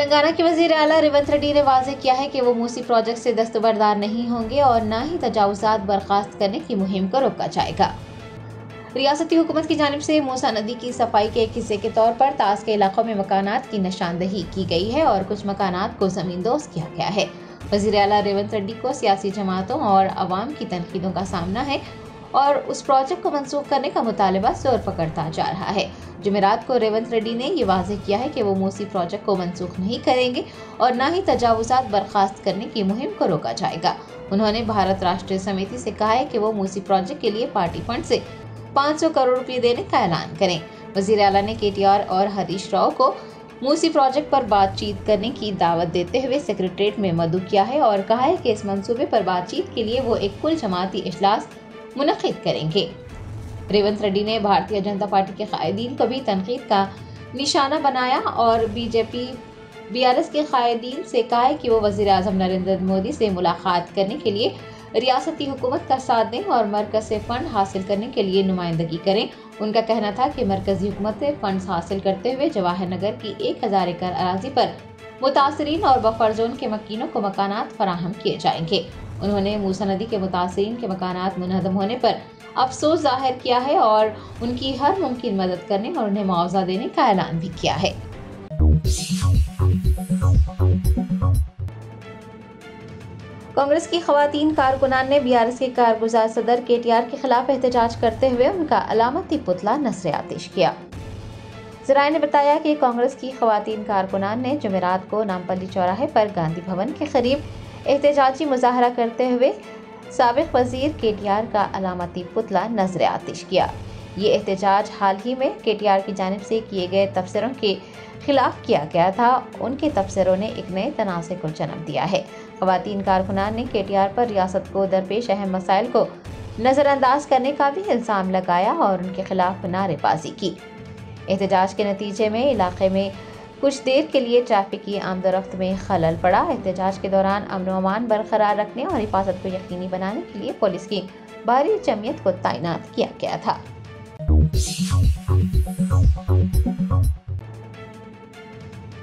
تلنگانہ کے وزیر اعلیٰ ریونت ریڈی نے واضح کیا ہے کہ وہ موسی پروجیکٹ سے دستبردار نہیں ہوں گے اور نہ ہی تجاوزات برخاست کرنے کی مہم کو روکا جائے گا۔ ریاستی حکومت کی جانب سے موسیٰ ندی کی صفائی کے ایک حصے کے طور پر طاس کے علاقوں میں مکانات کی نشاندہی کی گئی ہے اور کچھ مکانات کو زمین دوز کیا گیا ہے۔ وزیر اعلیٰ ریونت ریڈی کو سیاسی جماعتوں اور عوام کی تنقیدوں کا سامنا ہے اور اس پروجیکٹ کو منسوخ کرنے کا مطالبہ زور پکڑتا جا رہا ہے۔ جمعرات کو ریونت ریڈی نے یہ واضح کیا ہے کہ وہ موسی پروجیکٹ کو منسوخ نہیں کریں گے اور نہ ہی تجاوزات برخاست کرنے کی مہم کو روکا جائے گا۔ انہوں نے بھارت راشٹریہ سمیتی سے کہا ہے کہ وہ موسی پروجیکٹ کے لیے پارٹی فنڈ سے 500 کروڑ روپے دینے کا اعلان کریں۔ وزیر اعلیٰ نے KTR اور ہریش راؤ کو موسی پروجیکٹ پر بات چیت کرنے کی دعوت دیتے ہوئے سیکریٹریٹ میں مدعو کیا ہے اور کہا ہے کہ اس منصوبے پر بات چیت کے لیے وہ ایک کل جماعتی اجلاس منعقد کریں گے۔ ریونت ریڈی نے بھارتیہ جنتا پارٹی کے قائدین کو بھی تنقید کا نشانہ بنایا اور BRS کے قائدین سے کہا ہے کہ وہ وزیر اعظم نریندر مودی سے ملاقات کرنے کے لیے ریاستی حکومت کا ساتھ دیں اور مرکز سے فنڈ حاصل کرنے کے لیے نمائندگی کریں۔ ان کا کہنا تھا کہ مرکزی حکومت سے فنڈز حاصل کرتے ہوئے جواہر نگر کی 1000 ایکڑ اراضی پر متاثرین اور بفر زون کے مکینوں کو مکانات فراہم کیے جائیں گے۔ انہوں نے موسیٰ ندی کے متاثرین کے مکانات منہدم ہونے پر افسوس ظاہر کیا ہے اور ان کی ہر ممکن مدد کرنے اور انہیں معاوضہ دینے کا اعلان بھی کیا ہے۔ کانگریس کی خواتین کارکنان نے BRS کے کارگزار صدر KTR کے خلاف احتجاج کرتے ہوئے ان کا علامتی پتلا نذر آتش کیا۔ ذرائع نے بتایا کہ کانگریس کی خواتین کارکنان نے جمعرات کو نامپلی چوراہے پر گاندھی بھون کے قریب احتجاجی مظاہرہ کرتے ہوئے سابق وزیر KTR کا علامتی پتلا نذر آتش کیا۔ یہ احتجاج حال ہی میں KTR کی جانب سے کیے گئے تبصروں کے خلاف کیا گیا تھا۔ ان کے تبصروں نے ایک نئے تنازع کو جنم دیا ہے۔ خواتین کارکنان نے KTR پر ریاست کو درپیش اہم مسائل کو نظر انداز کرنے کا بھی الزام لگایا اور ان کے خلاف نعرے بازی کی۔ احتجاج کے نتیجے میں علاقے میں کچھ دیر کے لیے ٹریفک کی آمد و رفت میں خلل پڑا۔ احتجاج کے دوران امن و امان برقرار رکھنے اور حفاظت کو یقینی بنانے کے لیے پولیس کی بھاری جمعیت کو تعینات کیا گیا تھا۔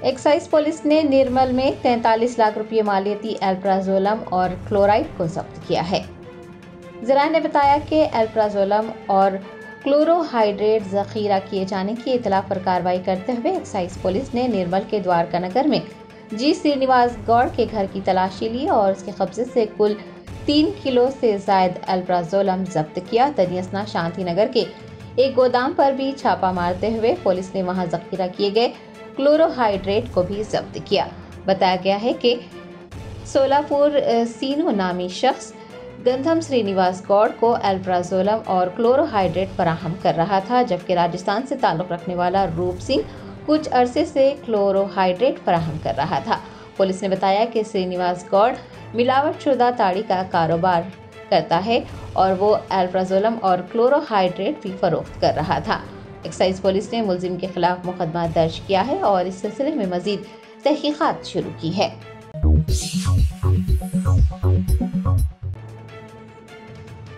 ایکسائز پولیس نے نرمل میں 43 لاکھ روپے مالیتی الپرازولم اور کلورائڈ کو ضبط کیا ہے۔ ذرائع نے بتایا کہ الپرازولم اور کلورو ہائیڈریٹ ذخیرہ کیے جانے کی اطلاع پر کارروائی کرتے ہوئے ایکسائز پولیس نے نرمل کے دوارکا نگر میں جی سرینیواس گوڑ کے گھر کی تلاشی لی اور اس کے قبضے سے کل 3 کلو سے زائد الپرازولم ضبط کیا۔ تنی اثنا شانتی نگر کے ایک گودام پر بھی چھاپہ مارتے ہوئے پولیس نے وہاں ذخیرہ کیے گئے کلورو ہائیڈریٹ کو بھی ضبط کیا۔ بتایا گیا ہے کہ سولاپور سینو نامی شخص گندھم سرینیواس گوڑ کو الپرازولم اور کلورو ہائیڈریٹ فراہم کر رہا تھا، جبکہ راجستھان سے تعلق رکھنے والا روپ سنگھ کچھ عرصے سے کلورو ہائیڈریٹ فراہم کر رہا تھا۔ پولیس نے بتایا کہ سرینیواس گوڑ ملاوٹ شدہ تاڑی کا کاروبار کرتا ہے اور وہ الپرازولم اور کلورو ہائیڈریٹ بھی فروخت کر رہا تھا۔ ایکسائز پولیس نے ملزم کے خلاف مقدمہ درج کیا ہے اور اس سلسلے میں مزید تحقیقات شروع کی ہے۔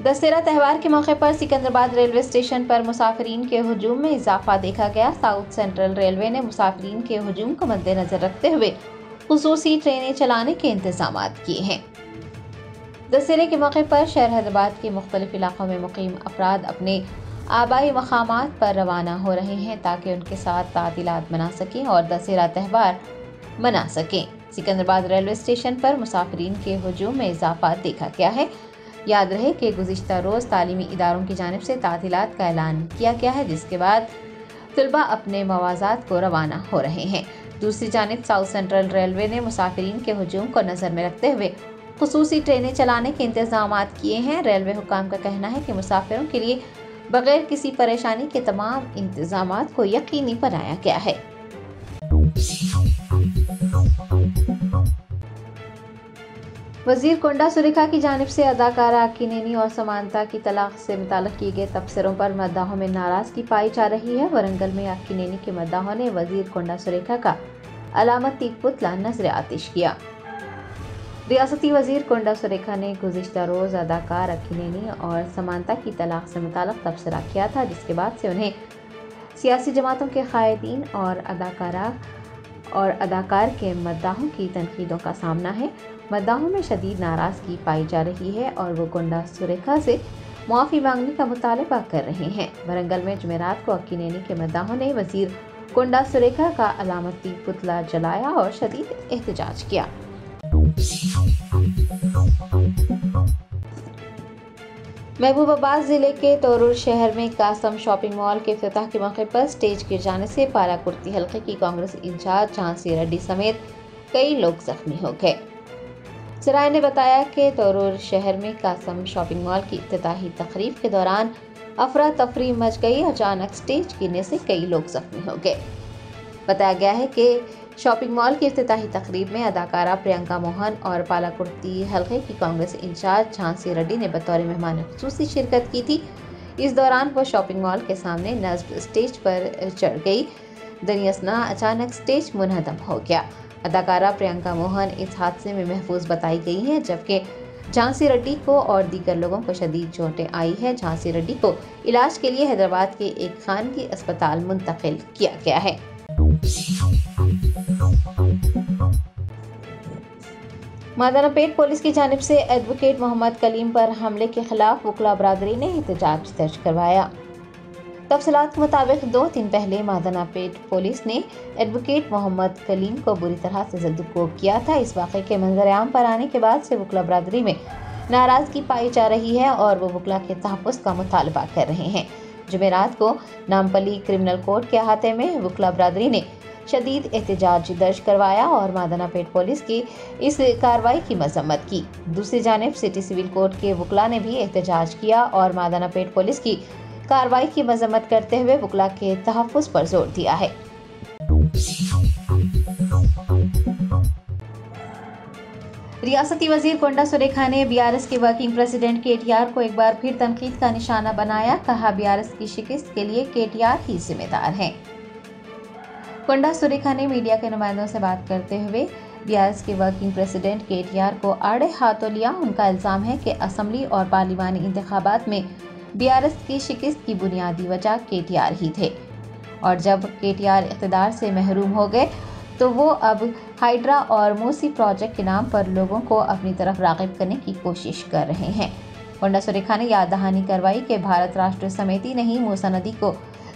دسہرہ تہوار کے موقع پر سکندرآباد ریلوے اسٹیشن پر مسافرین کے ہجوم میں اضافہ دیکھا گیا۔ ساؤتھ سینٹرل ریلوے نے مسافرین کے ہجوم کو مد نظر رکھتے ہوئے خصوصی ٹرینیں چلانے کے انتظامات کیے ہیں۔ دسہرے کے موقع پر شہر حیدرآباد کے مختلف علاقوں میں مقیم افراد اپنے آبائی مقامات پر روانہ ہو رہے ہیں تاکہ ان کے ساتھ تعطیلات منا سکیں اور دسہرہ تہوار منا سکیں۔ سکندرآباد ریلوے اسٹیشن پر مسافرین کے ہجوم میں اضافہ دیکھا گیا ہے۔ یاد رہے کہ گزشتہ روز تعلیمی اداروں کی جانب سے تعطیلات کا اعلان کیا گیا ہے، جس کے بعد طلباء اپنے مواضعات کو روانہ ہو رہے ہیں۔ دوسری جانب ساؤتھ سینٹرل ریلوے نے مسافرین کے ہجوم کو نظر میں رکھتے ہوئے خصوصی ٹرینیں چلانے کے انتظامات کیے ہیں۔ ریلوے حکام کا کہنا ہے کہ مسافروں کے لیے بغیر کسی پریشانی کے تمام انتظامات کو یقینی بنایا گیا ہے۔ وزیر کنڈا سریکھا کی جانب سے اداکارہ اکینینی اور سمانتا کی طلاق سے متعلق کیے گئے تبصروں پر مداحوں میں ناراضگی پائی جا رہی ہے۔ ورنگل میں اکینینی کے مداحوں نے وزیر کنڈا سریکھا کا علامتی پتلا نذر آتش کیا۔ ریاستی وزیر کنڈا سریکھا نے گزشتہ روز اداکار اکینینی اور سمانتا کی طلاق سے متعلق تبصرہ کیا تھا، جس کے بعد سے انہیں سیاسی جماعتوں کے قائدین اور اداکارہ اور اداکار کے مداحوں کی تنقیدوں کا سامنا ہے۔ مداحوں میں شدید ناراضگی پائی جا رہی ہے اور وہ کنڈا سریکھا سے معافی مانگنے کا مطالبہ کر رہے ہیں۔ ورنگل میں جمعرات کو اکینینی کے مداحوں نے وزیر کنڈا سریکھا کا علامتی پتلا جلایا اور شدید احتجاج کیا۔ محبوب آباد ضلع کے تورور شہر میں قاسم شاپنگ مال کے افتتاح کے موقع پر سٹیج گر جانے سے پالاکرتی حلقے کی کانگریس انچارج جھانسی ریڈی سمیت کئی لوگ زخمی ہو گئے۔ ذرائع نے بتایا کہ تورور شہر میں قاسم شاپنگ مال کی افتتاحی تقریب کے دوران افراتفری مچ گئی۔ اچانک سٹیج گرنے سے کئی لوگ زخمی ہو گئے۔ بتایا گیا ہے کہ شاپنگ مال کی افتتاحی تقریب میں اداکارہ پرینکا موہن اور پالاکرتی حلقے کی کانگریس انچارج جھانسی ریڈی نے بطور مہمان خصوصی شرکت کی تھی۔ اس دوران وہ شاپنگ مال کے سامنے نصب سٹیج پر چڑھ گئی۔ درمیان اچانک سٹیج منہدم ہو گیا۔ اداکارہ پرینکا موہن اس حادثے میں محفوظ بتائی گئی ہیں، جبکہ جھانسی ریڈی کو اور دیگر لوگوں کو شدید چوٹیں آئی ہیں۔ جھانسی ریڈی کو علاج کے لیے حیدرآباد کے ایک خانگی اسپتال منتقل کیا گیا ہے۔ مادانہ پیٹ پولیس کی جانب سے ایڈوکیٹ محمد کلیم پر حملے کے خلاف وکلاء برادری نے احتجاج درج کروایا۔ تفصیلات کے مطابق 2 دن پہلے مادانہ پیٹ پولیس نے ایڈوکیٹ محمد کلیم کو بری طرح سے زد-و-کوب کیا تھا۔ اس واقعے کے منظر عام پر آنے کے بعد سے وکلاء برادری میں ناراضگی پائی جا رہی ہے اور وہ وکلاء کے تحفظ کا مطالبہ کر رہے ہیں۔ جمعرات کو نامپلی کرمنل کورٹ کے احاطے میں وکلاء برادری نے شدید احتجاج درج کروایا اور مادانہ پیٹ پولیس کی اس کارروائی کی مذمت کی۔ دوسری جانب سٹی سول کورٹ کے وکلاء نے بھی احتجاج کیا اور مادانہ پیٹ پولیس کی کارروائی کی مذمت کرتے ہوئے وکلاء کے تحفظ پر زور دیا ہے۔ ریاستی وزیر کنڈا سریکھا نے BRS کے ورکنگ پریزیڈنٹ KTR کو ایک بار پھر تنقید کا نشانہ بنایا۔ کہا BRS کی شکست کے لیے KTR ہی ذمہ دار ہیں۔ کنڈا سریکھا نے میڈیا کے نمائندوں سے بات کرتے ہوئے BRS کے ورکنگ پریزیڈنٹ KTR کو آڑے ہاتھوں لیا۔ ان کا الزام ہے کہ اسمبلی اور پارلیمانی انتخابات میں BRS کی شکست کی بنیادی وجہ KTR ہی تھے اور جب KTR اقتدار سے محروم ہو گئے تو وہ اب ہائیڈرا اور موسی پروجیکٹ کے نام پر لوگوں کو اپنی طرف راغب کرنے کی کوشش کر رہے ہیں۔ کنڈا سریکھا نے یاد دہانی کروائی کہ بھارت راشٹر سمیتی نے ہی موسی ندی کو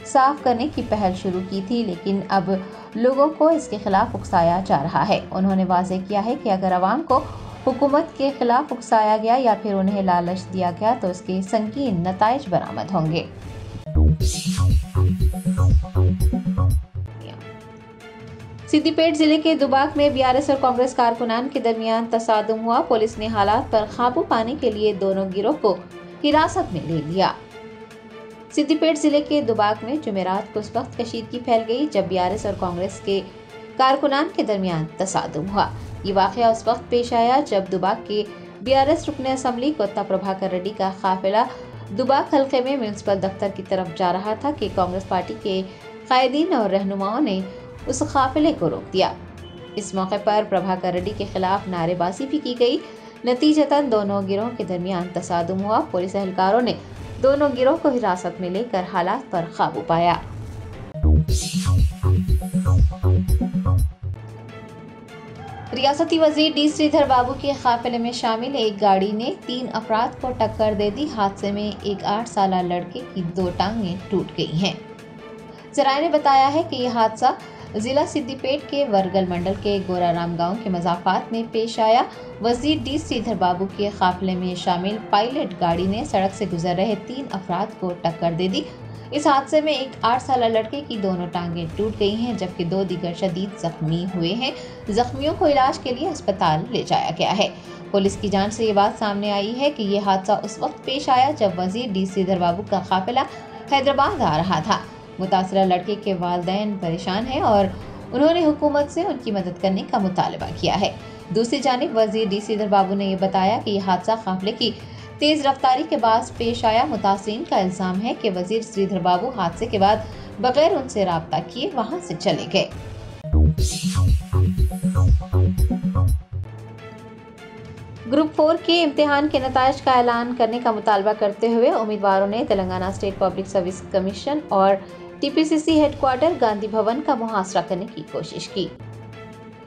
صاف کرنے کی پہل شروع کی تھی، لیکن اب لوگوں کو اس کے خلاف اکسایا جا رہا ہے۔ انہوں نے واضح کیا ہے کہ اگر عوام کو حکومت کے خلاف اکسایا گیا یا پھر انہیں لالچ دیا گیا تو اس کے سنگین نتائج برآمد ہوں گے۔ سدی پیٹ ضلع کے دوباک میں BRS اور کانگریس کارکنان کے درمیان تصادم ہوا۔ پولیس نے حالات پر قابو پانے کے لیے دونوں گروہ کو حراست میں لے لیا۔ سدی پیٹ ضلع کے دوباک میں جمعرات کو اس وقت کشیدگی پھیل گئی جب BRS اور کانگریس کے کارکنان کے درمیان تصادم ہوا۔ یہ واقعہ اس وقت پیش آیا جب دوباک کے BRS رکن اسمبلی کوتا پربھاکر ریڈی کا قافلہ دوباک حلقے میں میونسپل دفتر کی طرف جا رہا تھا کہ کانگریس پارٹی کے قائدین اور رہنماؤں نے اس قافلے کو روک دیا۔ اس موقع پر پربھاکر ریڈی کے خلاف نعرے بازی بھی کی گئی۔ نتیجتاً دونوں گروہوں کے درمیان تصادم ہوا۔ پولیس اہلکاروں نے دونوں گروہ کو حراست میں لے کر حالات پر قابو پایا۔ ریاستی وزیر ڈی سریدھر بابو کے قافلے میں شامل ایک گاڑی نے 3 افراد کو ٹکر دے دی۔ حادثے میں ایک 8 سالہ لڑکے کی 2 ٹانگیں ٹوٹ گئی ہیں۔ ذرائع نے بتایا ہے کہ یہ حادثہ ضلع سدی پیٹ کے ورگل منڈل کے گورارام گاؤں کے مضافات میں پیش آیا۔ وزیر ڈی سریدھر بابو کے قافلے میں شامل پائلٹ گاڑی نے سڑک سے گزر رہے 3 افراد کو ٹکر دے دی۔ اس حادثے میں ایک 8 سالہ لڑکے کی دونوں ٹانگیں ٹوٹ گئی ہیں جبکہ 2 دیگر شدید زخمی ہوئے ہیں۔ زخمیوں کو علاج کے لیے اسپتال لے جایا گیا ہے۔ پولیس کی جانب سے یہ بات سامنے آئی ہے کہ یہ حادثہ اس وقت پیش آیا جب وزیر ڈی سریدھر بابو کا قافلہ حیدرآباد آ رہا تھا۔ متاثرہ لڑکے کے والدین پریشان ہیں اور انہوں نے حکومت سے ان کی مدد کرنے کا مطالبہ کیا ہے۔ دوسری جانب وزیر ڈی سریدھر بابو نے یہ بتایا کہ یہ حادثہ قافلے کی تیز رفتاری کے باعث پیش آیا۔ متاثرین کا الزام ہے کہ وزیر سریدھر بابو حادثے کے بعد بغیر ان سے رابطہ کیے وہاں سے چلے گئے۔ گروپ 4 کے امتحان کے نتائج کا اعلان کرنے کا مطالبہ کرتے ہوئے امیدواروں نے Telangana state public service commission اور TPCC ہیڈ کوارٹر گاندھی بھون کا محاصرہ کرنے کی کوشش کی۔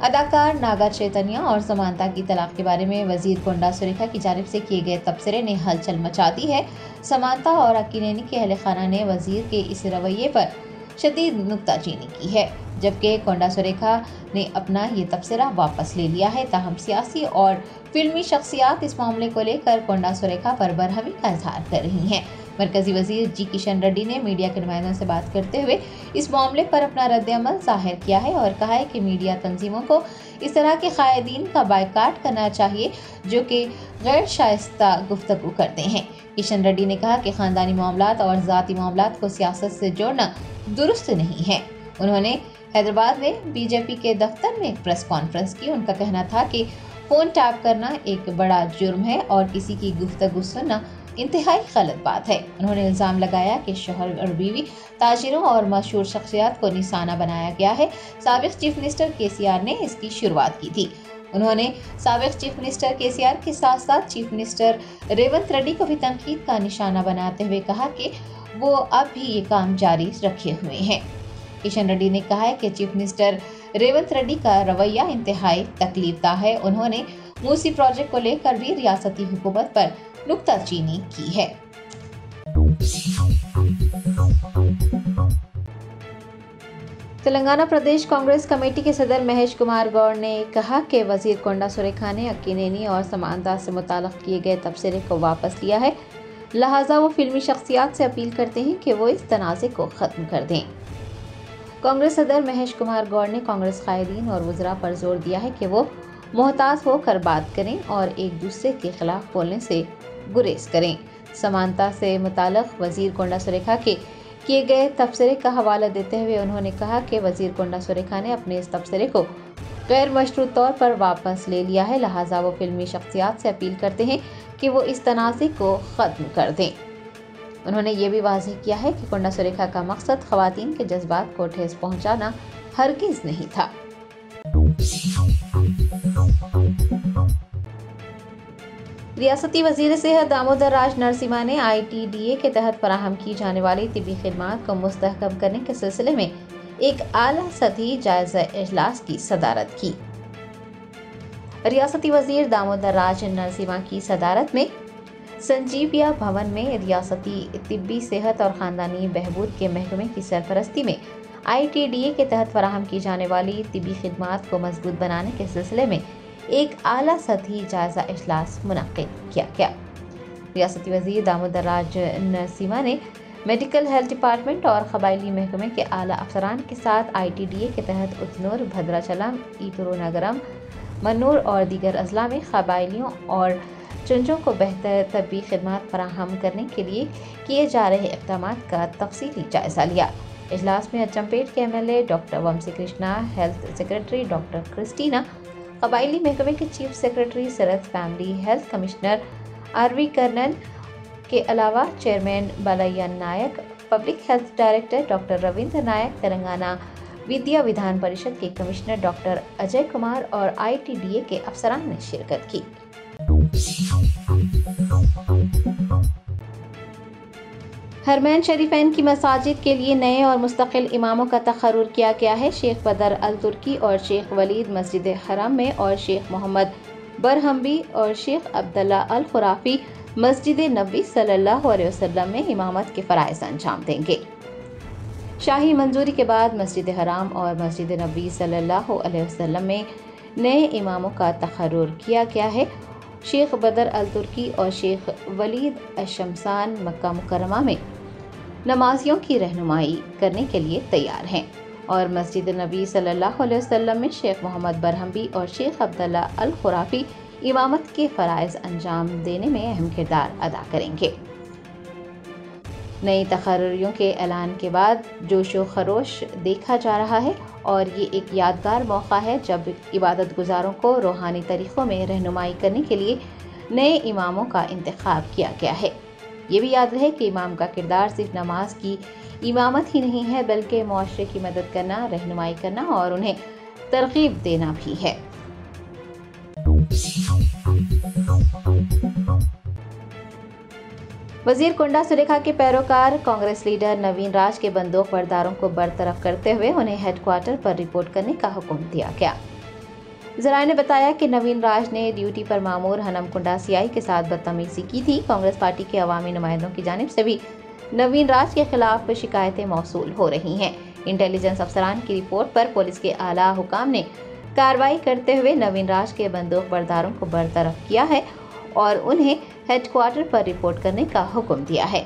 اداکار ناگر چیتنیا اور سمانتا کی طلاق کے بارے میں وزیر کونڈا سریکھا کی جانب سے کیے گئے تبصرے نے ہلچل مچا دی ہے۔ سمانتا اور اکینینی کے اہل خانہ نے وزیر کے اس رویے پر شدید نکتہ چینی کی ہے، جبکہ کونڈا سریکھا نے اپنا یہ تبصرہ واپس لے لیا ہے۔ تاہم سیاسی اور فلمی شخصیات اس معاملے کو لے کر کونڈا سریکھا پر برہمی کا اظہار کر رہی ہیں۔ مرکزی وزیر جی کشن ریڈی نے میڈیا کے نمائندوں سے بات کرتے ہوئے اس معاملے پر اپنا رد عمل ظاہر کیا ہے اور کہا ہے کہ میڈیا تنظیموں کو اس طرح کے قائدین کا بائیکاٹ کرنا چاہیے جو کہ غیر شائستہ گفتگو کرتے ہیں۔ کشن ریڈی نے کہا کہ خاندانی معاملات اور ذاتی معاملات کو سیاست سے جوڑنا درست نہیں ہے۔ انہوں نے حیدرآباد میں بی جے پی کے دفتر میں ایک پریس کانفرنس کی۔ ان کا کہنا تھا کہ فون ٹیپ کرنا ایک بڑا جرم ہے اور کسی کی گفتگو سننا انتہائی غلط بات ہے۔ انہوں نے الزام لگایا کہ شوہر اور بیوی، تاجروں اور مشہور شخصیات کو نشانہ بنایا گیا ہے۔ سابق چیف منسٹر کے سی آر نے اس کی شروعات کی تھی۔ انہوں نے سابق چیف منسٹر کے سی آر کے ساتھ ساتھ چیف منسٹر ریونت ریڈی کو بھی تنقید کا نشانہ بناتے ہوئے کہا کہ وہ اب بھی یہ کام جاری رکھے ہوئے ہیں۔ کشن ریڈی نے کہا ہے کہ چیف منسٹر ریونت ریڈی کا رویہ انتہائی تکلیف دہ ہے۔ انہوں نے موسی پروجیکٹ کو لے کر بھی ریاستی حکومت پر نکتہ چینی کی ہے۔ تلنگانہ پردیش کانگریس کمیٹی کے صدر مہیش کمار گوڑ نے کہا کہ وزیر کونڈا سریکھا نے اکینینی اور سمانتا سے متعلق کیے گئے تبصرے کو واپس لیا ہے، لہٰذا وہ فلمی شخصیات سے اپیل کرتے ہیں کہ وہ اس تنازع کو ختم کر دیں۔ کانگریس صدر مہیش کمار گوڑ نے کانگریس قائدین اور وزراء پر زور دیا ہے کہ وہ محتاط ہو کر بات کریں اور ایک دوسرے کے خلاف بولنے سے گریز کریں۔ سمانتا سے متعلق وزیر کونڈا سریکھا کے کیے گئے تبصرے کا حوالہ دیتے ہوئے انہوں نے کہا کہ وزیر کونڈا سریکھا نے اپنے اس تبصرے کو غیر مشروط طور پر واپس لے لیا ہے، لہٰذا وہ فلمی شخصیات سے اپیل کرتے ہیں کہ وہ اس تنازع کو ختم کر دیں۔ انہوں نے یہ بھی واضح کیا ہے کہ کونڈا سریکھا کا مقصد خواتین کے جذبات کو ٹھیس پہنچانا ہرگز نہیں تھا۔ ریاستی وزیر صحت دامودر راج نرسمہا نے آئی ٹی ڈی اے کے تحت فراہم کی جانے والی طبی خدمات کو مستحکم کرنے کے سلسلے میں ایک اعلیٰ سطحی جائزہ اجلاس کی صدارت کی۔ ریاستی وزیر دامودر راج نرسمہا کی صدارت میں سنجیویا بھون میں ریاستی طبی صحت اور خاندانی بہبود کے محکمے کی سرپرستی میں آئی ٹی ڈی اے کے تحت فراہم کی جانے والی طبی خدمات کو مضبوط بنانے کے سلسلے میں ایک اعلیٰ سطحی جائزہ اجلاس منعقد کیا گیا۔ ریاستی وزیر دامودر راج نرسمہا نے میڈیکل ہیلتھ ڈپارٹمنٹ اور قبائلی محکمے کے اعلیٰ افسران کے ساتھ آئی ٹی ڈی اے کے تحت اتنور، بھدراچلم، ایتورو نگرم، منور اور دیگر اضلاع میں قبائلیوں اور چنجوں کو بہتر طبی خدمات فراہم کرنے کے لیے کیے جا رہے اقدامات کا تفصیلی جائزہ لیا۔ اجلاس میں اچمپیٹ کے M L A doctor Vamsi Krishna, health secretary doctor Christina, قبائلی محکمے کے chief secretary Sarat, family health commissioner R V Karnan کے علاوہ chairman Balyan Naik, public health director doctor Ravinder Naik, Telangana Vidya Vidhan Parishad کے کمشنر ڈاکٹر اجے کمار اور آئی ٹی ڈی اے کے افسران نے شرکت کی۔ حرمین شریفین کی مساجد کے لیے نئے اور مستقل اماموں کا تقرر کیا گیا ہے۔ شیخ بدر الترکی اور شیخ ولید مسجد حرم میں اور شیخ محمد برہمبی اور شیخ عبداللہ الخرافی مسجد نبوی صلی اللہ علیہ وسلم میں امامت کے فرائض انجام دیں گے۔ شاہی منظوری کے بعد مسجد حرام اور مسجد نبوی صلی اللہ علیہ وسلم میں نئے اماموں کا تقرر کیا گیا ہے۔ شیخ بدر الترکی اور شیخ ولید الشمسان مکہ مکرمہ میں نمازیوں کی رہنمائی کرنے کے لیے تیار ہیں اور مسجد نبی صلی اللہ علیہ وسلم میں شیخ محمد برہمبی اور شیخ عبداللہ الخرافی امامت کے فرائض انجام دینے میں اہم کردار ادا کریں گے۔ نئی تقرریوں کے اعلان کے بعد جوش و خروش دیکھا جا رہا ہے اور یہ ایک یادگار موقع ہے جب عبادت گزاروں کو روحانی طریقوں میں رہنمائی کرنے کے لیے نئے اماموں کا انتخاب کیا گیا ہے۔ یہ بھی یاد رہے کہ امام کا کردار صرف نماز کی امامت ہی نہیں ہے بلکہ معاشرے کی مدد کرنا، رہنمائی کرنا اور انہیں ترغیب دینا بھی ہے۔ وزیر کونڈا سریکھا کے پیروکار کانگریس لیڈر نوین راج کے بندوق برداروں کو برطرف کرتے ہوئے انہیں ہیڈ کوارٹر پر رپورٹ کرنے کا حکم دیا گیا۔ ذرائع نے بتایا کہ نوین راج نے ڈیوٹی پر مامور ہنم کنڈا سیائی کے ساتھ بدتمیزی کی تھی۔ کانگریس پارٹی کے عوامی نمائندوں کی جانب سے بھی نوین راج کے خلاف شکایتیں موصول ہو رہی ہیں۔ انٹیلیجنس افسران کی رپورٹ پر پولیس کے اعلیٰ حکام نے کارروائی کرتے ہوئے نوین راج کے بندوق برداروں کو برطرف کیا ہے اور انہیں ہیڈ کوارٹر پر رپورٹ کرنے کا حکم دیا ہے۔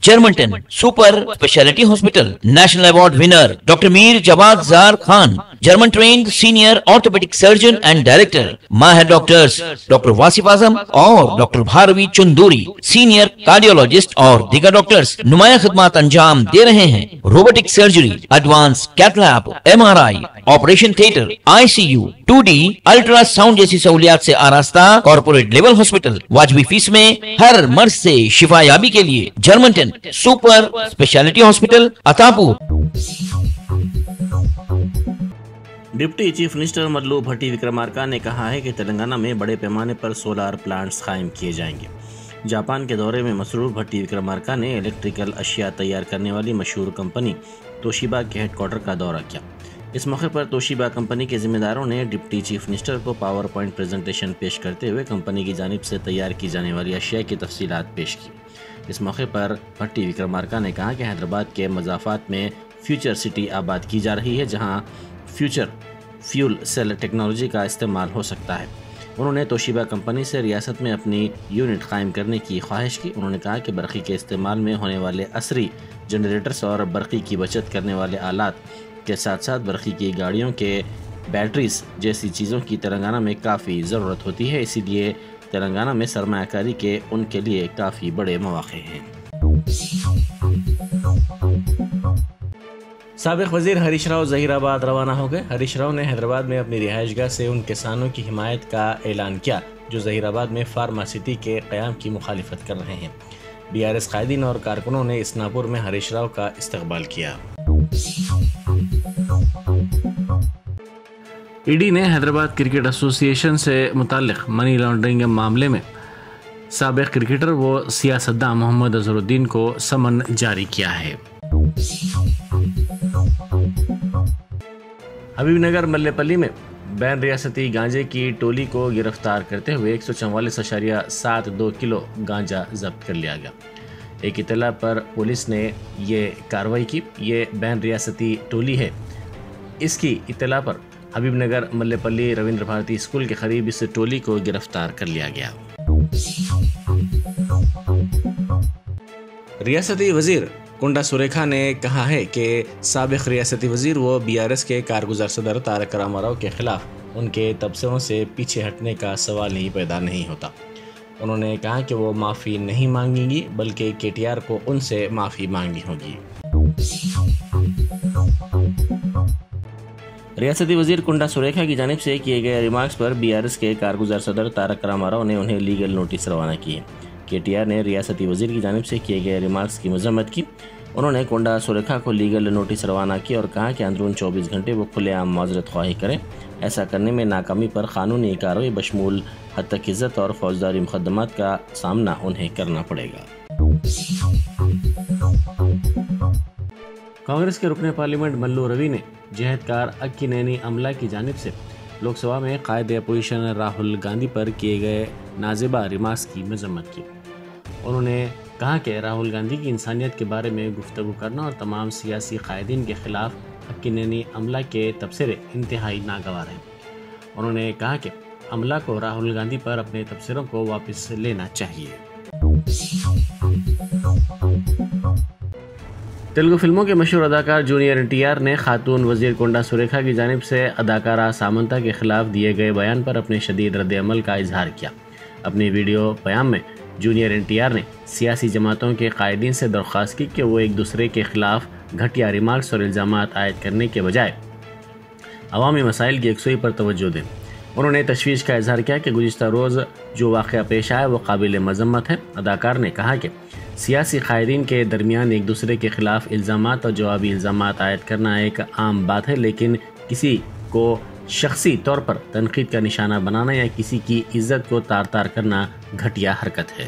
Germanten super speciality hospital national award winner doctor Mir Jawad Zar Khan, German trained senior orthopaedic surgeon and director, ماہر ڈاکٹرز ڈاکٹر واصف اعظم اور doctor Bharavi Chanduri, senior cardiologist اور دیگر ڈاکٹرز نمایاں خدمات انجام دے رہے ہیں۔ Robotic surgery, advance cath lab, MRI، operation theatre, ICU، 2D ultrasound جیسی سہولیات سے آراستہ کارپوریٹ لیول ہاسپٹل، واجبی فیس میں ہر مرض سے شفا یابی کے لیے Germanten super speciality hospital Attapur. Deputy chief minister Mallu Bhatti وکرمارکا نے کہا ہے کہ تلنگانہ میں بڑے پیمانے پر سولار پلانٹس قائم کیے جائیں گے۔ جاپان کے دورے میں مصروف بھٹی وکرمارکا نے الیکٹریکل اشیاء تیار کرنے والی مشہور کمپنی توشیبا کے ہیڈ کوارٹر کا دورہ کیا۔ اس موقع پر توشیبا کمپنی کے ذمہ داروں نے ڈپٹی چیف منسٹر کو پاور پوائنٹ پریزنٹیشن پیش کرتے ہوئے کمپنی کی جانب سے تیار کی جانے والی اشیاء کی تفصیلات پیش کی۔ اس موقع پر بھٹی وکرمارکا نے کہا کہ حیدرآباد کے مضافات میں فیوچر سٹی آباد کی جا رہی ہے، جہاں فیوچر فیول سیل ٹیکنالوجی کا استعمال ہو سکتا ہے۔ انہوں نے توشیبا کمپنی سے ریاست میں اپنی یونٹ قائم کرنے کی خواہش کی۔ انہوں نے کہا کہ برقی کے استعمال میں ہونے والے عصری جنریٹرز اور برقی کی بچت کرنے والے آلات کے ساتھ ساتھ برقی کی گاڑیوں کے بیٹریز جیسی چیزوں کی تلنگانہ میں کافی ضرورت ہوتی ہے، اسی لیے تلنگانہ میں سرمایہ کاری کے ان کے لیے کافی بڑے مواقع ہیں۔ سابق وزیر ہریش راؤ ظہیر آباد روانہ ہو گئے۔ ہریش راؤ نے حیدرآباد میں اپنی رہائش گاہ سے ان کسانوں کی حمایت کا اعلان کیا جو ظہیر آباد میں فارما سٹی کے قیام کی مخالفت کر رہے ہیں۔ BRS قائدین اور کارکنوں نے اسناپور میں ہریش راؤ کا استقبال کیا۔ ED نے حیدرآباد کرکٹ ایسوسی ایشن سے متعلق منی لانڈرنگ معاملے میں سابق کرکٹر و سیاستداں محمد اظہرالدین کو سمن جاری کیا ہے۔ حبیب نگر ملے پلی میں بین ریاستی گانجے کی ٹولی کو گرفتار کرتے ہوئے 144.72 کلو گانجا ضبط کر لیا گیا۔ ایک اطلاع پر پولیس نے یہ کارروائی کی۔ یہ بین ریاستی ٹولی ہے۔ اس کی اطلاع پر حبیب نگر ملے پلی رویندر بھارتی اسکول کے قریب اس ٹولی کو گرفتار کر لیا گیا۔ ریاستی وزیر کنڈا سریکھا نے کہا ہے کہ سابق ریاستی وزیر و BRS کے کارگزار صدر تارک راما راؤ کے خلاف ان کے تبصروں سے پیچھے ہٹنے کا سوال ہی پیدا نہیں ہوتا۔ انہوں نے کہا کہ وہ معافی نہیں مانگیں گی بلکہ KTR کو ان سے معافی مانگنی ہوگی۔ ریاستی وزیر کنڈا سریکھا کی جانب سے کیے گئے ریمارکس پر BRS کے کارگزار صدر تارک راما راؤ نے انہیں لیگل نوٹس روانہ کی ہے۔ KTR نے ریاستی وزیر کی جانب سے کیے گئے ریمارکس کی مذمت کی۔ انہوں نے کنڈا سریکھا کو لیگل نوٹس روانہ کیا اور کہا کہ اندرون 24 گھنٹے وہ کھلے عام معذرت خواہی کریں۔ ایسا کرنے میں ناکامی پر قانونی کارروائی بشمول حد تک عزت اور فوجداری مقدمات کا سامنا انہیں کرنا پڑے گا۔ کانگریس کے رکن پارلیمنٹ ملو روی نے جہدکار اکینینی عملہ کی جانب سے لوک سبھا میں قائد اپوزیشن راہل گاندھی پر کیے گئے نازیبہ ریمارکس کی مذمت کی۔ انہوں نے کہا کہ راہل گاندھی کی انسانیت کے بارے میں گفتگو کرنا اور تمام سیاسی قائدین کے خلاف اکینینی عملہ کے تبصرے انتہائی ناگوار ہیں۔ انہوں نے کہا کہ عملہ کو راہل گاندھی پر اپنے تبصروں کو واپس لینا چاہیے۔ تیلگو فلموں کے مشہور اداکار جونیئر NTR نے خاتون وزیر کنڈا سریکھا کی جانب سے اداکارہ سامنتا کے خلاف دیے گئے بیان پر اپنے شدید رد عمل کا اظہار کیا۔ اپنی ویڈیو پیام میں جونیئر NTR نے سیاسی جماعتوں کے قائدین سے درخواست کی کہ وہ ایک دوسرے کے خلاف گھٹیا ریمارکس اور الزامات عائد کرنے کے بجائے عوامی مسائل کی یکسوئی پر توجہ دیں۔ انہوں نے تشویش کا اظہار کیا کہ گزشتہ روز جو واقعہ پیش آیا وہ قابل مذمت ہے۔ اداکار نے کہا کہ سیاسی قائدین کے درمیان ایک دوسرے کے خلاف الزامات اور جوابی الزامات عائد کرنا ایک عام بات ہے، لیکن کسی کو شخصی طور پر تنقید کا نشانہ بنانا یا کسی کی عزت کو تار تار کرنا گھٹیا حرکت ہے۔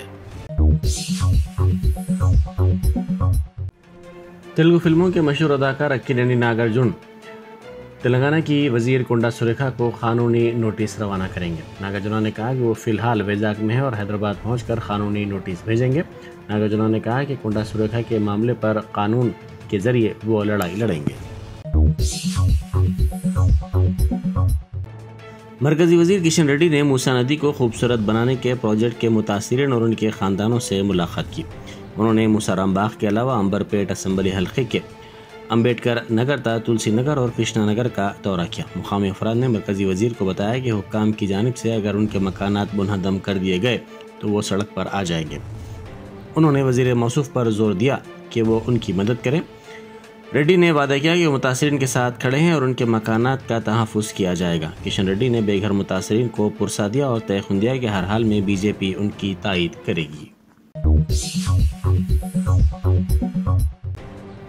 تیلگو فلموں کے مشہور اداکار اکینینی ناگارجن تلنگانہ کی وزیر کنڈا سریکھا کو قانونی نوٹس روانہ کریں گے۔ ناگرجنا نے کہا کہ وہ فی الحال ویزاگ میں ہے اور حیدرآباد پہنچ کر قانونی نوٹس بھیجیں گے۔ ناگرجنا نے کہا کہ کنڈا سریکھا کے معاملے پر قانون کے ذریعے وہ لڑائی لڑیں گے۔ مرکزی وزیر کشن ریڈی نے موسیٰ ندی کو خوبصورت بنانے کے پروجیکٹ کے متاثرین اور ان کے خاندانوں سے ملاقات کی۔ انہوں نے موسارام باغ کے علاوہ امبر پیٹ اسمبلی حلقے کے امبیڈکر نگر تا تلسی نگر اور کرشنا نگر کا دورہ کیا۔ مقامی افراد نے مرکزی وزیر کو بتایا کہ حکام کی جانب سے اگر ان کے مکانات منہدم کر دیے گئے تو وہ سڑک پر آ جائیں گے۔ انہوں نے وزیر موصوف پر زور دیا کہ وہ ان کی مدد کریں۔ ریڈی نے وعدہ کیا کہ وہ متاثرین کے ساتھ کھڑے ہیں اور ان کے مکانات کا تحفظ کیا جائے گا۔ کشن ریڈی نے بے گھر متاثرین کو پرسا دیا اور تیقن دیا کہ ہر حال میں بی جے پی ان کی تائید کرے گی۔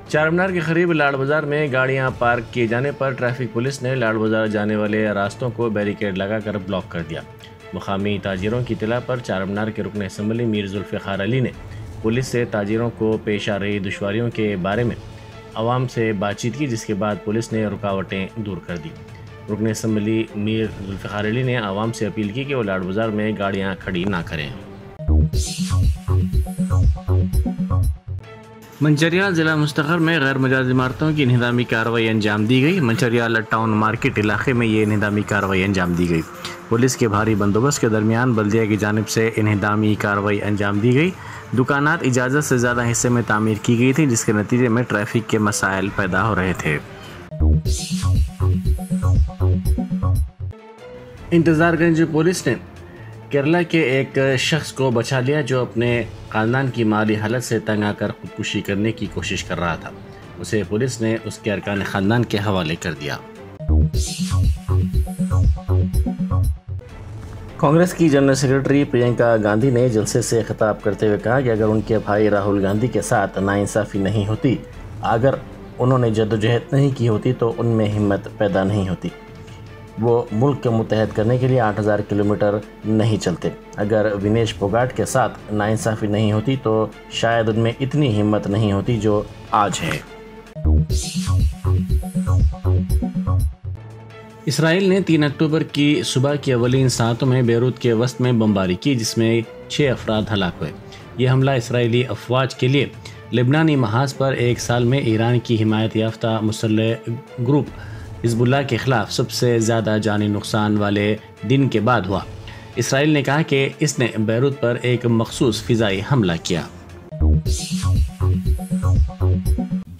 چار مینار کے قریب لاڈ بازار میں گاڑیاں پارک کیے جانے پر ٹریفک پولیس نے لاڈ بازار جانے والے راستوں کو بیریکیڈ لگا کر بلاک کر دیا۔ مقامی تاجروں کی اطلاع پر چار مینار کے رکن اسمبلی میر ذوالفقار علی نے پولیس سے تاجروں کو پیش آ رہی دشواریوں کے بارے میں عوام سے بات چیت کی، جس کے بعد پولیس نے رکاوٹیں دور کر دی۔ رکن اسمبلی میر ذوالفقار علی نے عوام سے اپیل کی کہ وہ لاڈ بازار میں گاڑیاں کھڑی نہ کریں۔ منچریال ضلع مستقر میں غیر مجاز عمارتوں کی انہدامی کارروائی انجام دی گئی۔ منچریال ٹاؤن مارکیٹ علاقے میں یہ انہدامی کارروائی انجام دی گئی۔ پولیس کے بھاری بندوبست کے درمیان بلدیہ کی جانب سے انہدامی کارروائی انجام دی گئی۔ دکانات اجازت سے زیادہ حصے میں تعمیر کی گئی تھی، جس کے نتیجے میں ٹریفک کے مسائل پیدا ہو رہے تھے۔ انتظار گنج پولیس نے کیرلا کے ایک شخص کو بچا لیا جو اپنے خاندان کی مالی حالت سے تنگ آ کر خودکشی کرنے کی کوشش کر رہا تھا۔ اسے پولیس نے اس کے ارکان خاندان کے حوالے کر دیا۔ کانگریس کی جنرل سیکرٹری پرینکا گاندھی نے جلسے سے خطاب کرتے ہوئے کہا کہ اگر ان کے بھائی راہل گاندھی کے ساتھ ناانصافی نہیں ہوتی، اگر انہوں نے جدوجہد نہیں کی ہوتی تو ان میں ہمت پیدا نہیں ہوتی۔ وہ ملک کو متحد کرنے کے لیے 8000 کلومیٹر نہیں چلتے۔ اگر ونیش پھوگاٹ کے ساتھ ناانصافی نہیں ہوتی تو شاید ان میں اتنی ہمت نہیں ہوتی جو آج ہے۔ اسرائیل نے 3 اکتوبر کی صبح کی اولین ساعتوں میں بیروت کے وسط میں بمباری کی، جس میں 6 افراد ہلاک ہوئے۔ یہ حملہ اسرائیلی افواج کے لیے لبنانی محاذ پر ایک سال میں ایران کی حمایت یافتہ مسلح گروپ حزب اللہ کے خلاف سب سے زیادہ جانی نقصان والے دن کے بعد ہوا۔ اسرائیل نے کہا کہ اس نے بیروت پر ایک مخصوص فضائی حملہ کیا۔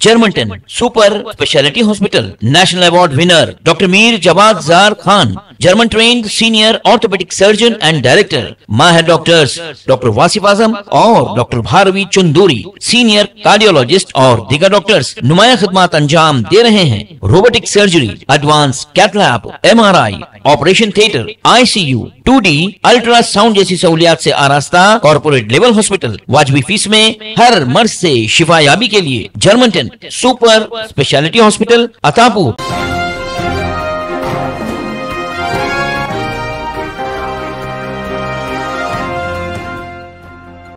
Germanten super speciality hospital national award winner doctor Mir Jawad Zar Khan, German trained senior orthopaedic surgeon and director, ماہر ڈاکٹرز ڈاکٹر واصف اعظم اور doctor Bharavi Chanduri, senior cardiologist اور دیگر ڈاکٹرز نمایاں خدمات انجام دے رہے ہیں۔ Robotic surgery, advance cath lab, MRI، operation theatre, ICU، 2D ultrasound جیسی سہولیات سے آراستہ کارپوریٹ لیول ہاسپٹل، واجبی فیس میں ہر مرض سے شفا یابی کے لیے جرمنٹن سپر اسپیشلٹی ہاسپٹل، عطا پور۔